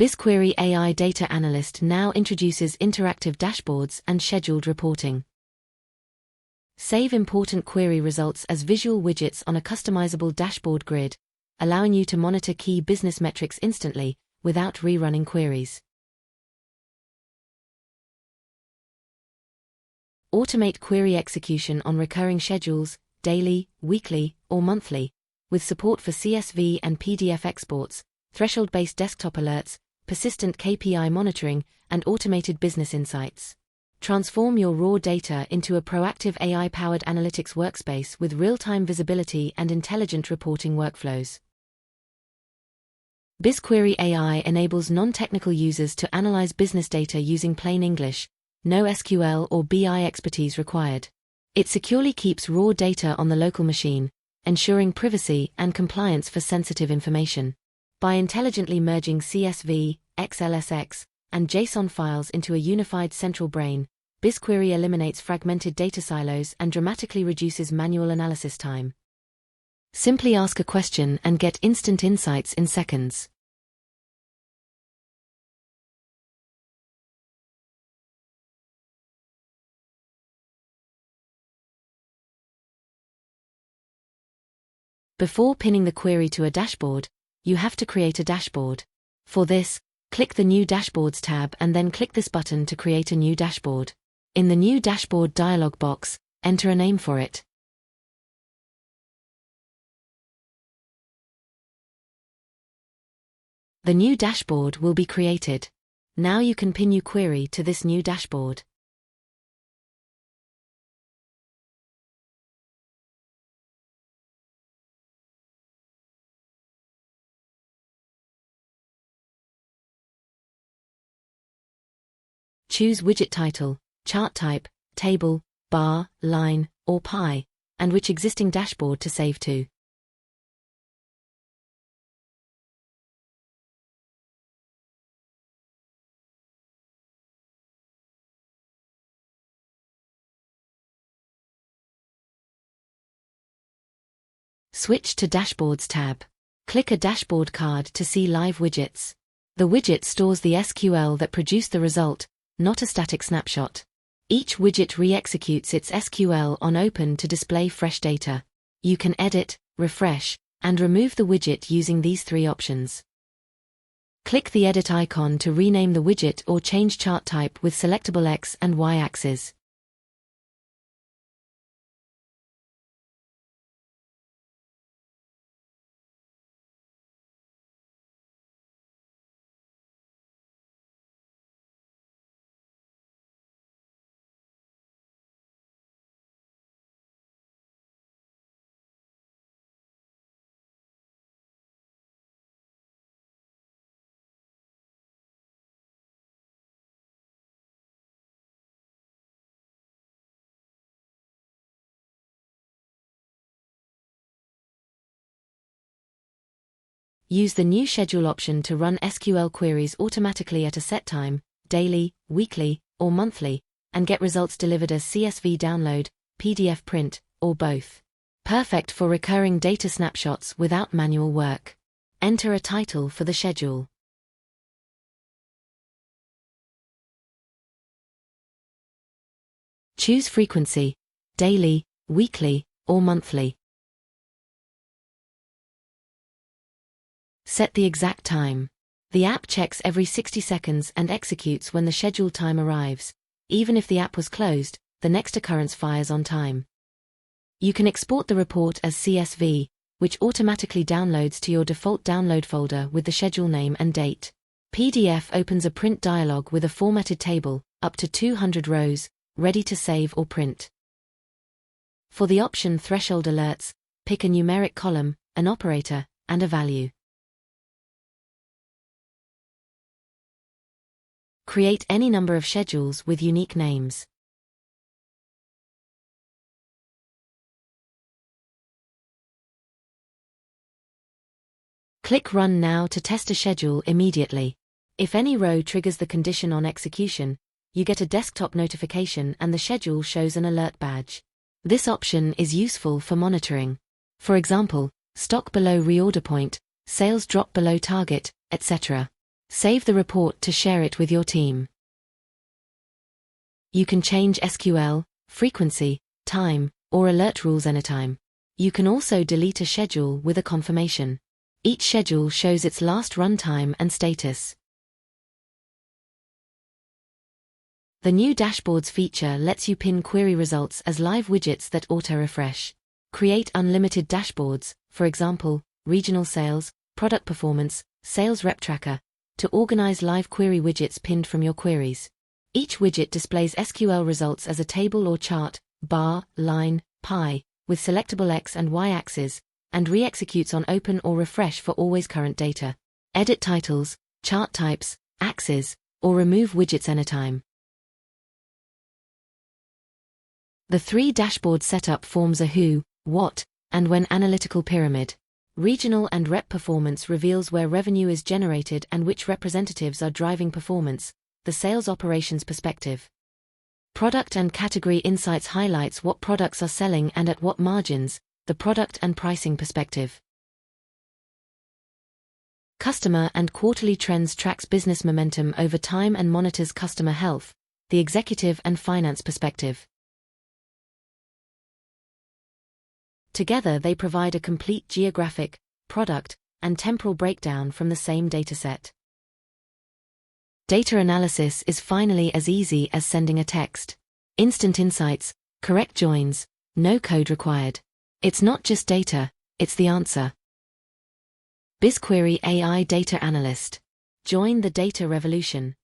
BizQuery AI Data Analyst now introduces interactive dashboards and scheduled reporting. Save important query results as visual widgets on a customizable dashboard grid, allowing you to monitor key business metrics instantly, without rerunning queries. Automate query execution on recurring schedules, daily, weekly, or monthly, with support for CSV and PDF exports, threshold-based desktop alerts, persistent KPI monitoring, and automated business insights. Transform your raw data into a proactive AI-powered analytics workspace with real-time visibility and intelligent reporting workflows. BizQuery AI enables non-technical users to analyze business data using plain English, no SQL or BI expertise required. It securely keeps raw data on the local machine, ensuring privacy and compliance for sensitive information. By intelligently merging CSV, XLSX, and JSON files into a unified central brain, BizQuery eliminates fragmented data silos and dramatically reduces manual analysis time. Simply ask a question and get instant insights in seconds. Before pinning the query to a dashboard, you have to create a dashboard. For this, click the New Dashboards tab and then click this button to create a new dashboard. In the New Dashboard dialog box, enter a name for it. The new dashboard will be created. Now you can pin your query to this new dashboard. Choose widget title, chart type, table, bar, line, or pie, and which existing dashboard to save to. Switch to Dashboards tab. Click a dashboard card to see live widgets. The widget stores the SQL that produced the result, not a static snapshot. Each widget re-executes its SQL on open to display fresh data. You can edit, refresh, and remove the widget using these three options. Click the edit icon to rename the widget or change chart type with selectable X and Y axes. Use the new schedule option to run SQL queries automatically at a set time, daily, weekly, or monthly, and get results delivered as CSV download, PDF print, or both. Perfect for recurring data snapshots without manual work. Enter a title for the schedule. Choose frequency, daily, weekly, or monthly. Set the exact time. The app checks every 60 seconds and executes when the scheduled time arrives. Even if the app was closed, the next occurrence fires on time. You can export the report as CSV, which automatically downloads to your default download folder with the schedule name and date. PDF opens a print dialog with a formatted table, up to 200 rows, ready to save or print. For the option Threshold Alerts, pick a numeric column, an operator, and a value. Create any number of schedules with unique names. Click Run now to test a schedule immediately. If any row triggers the condition on execution, you get a desktop notification and the schedule shows an alert badge. This option is useful for monitoring. For example, stock below reorder point, sales drop below target, etc. Save the report to share it with your team. You can change SQL, frequency, time, or alert rules anytime. You can also delete a schedule with a confirmation. Each schedule shows its last runtime and status. The new Dashboards feature lets you pin query results as live widgets that auto-refresh. Create unlimited dashboards, for example, regional sales, product performance, sales rep tracker, to organize live query widgets pinned from your queries. Each widget displays SQL results as a table or chart, bar, line, pie, with selectable X and Y axes, and re-executes on open or refresh for always current data. Edit titles, chart types, axes, or remove widgets anytime. The 3-dashboard setup forms a who, what, and when analytical pyramid. Regional and rep performance reveals where revenue is generated and which representatives are driving performance, the sales operations perspective. Product and category insights highlights what products are selling and at what margins, the product and pricing perspective. Customer and quarterly trends tracks business momentum over time and monitors customer health, the executive and finance perspective. Together they provide a complete geographic, product, and temporal breakdown from the same dataset. Data analysis is finally as easy as sending a text. Instant insights, correct joins, no code required. It's not just data, it's the answer. BizQuery AI Data Analyst. Join the data revolution.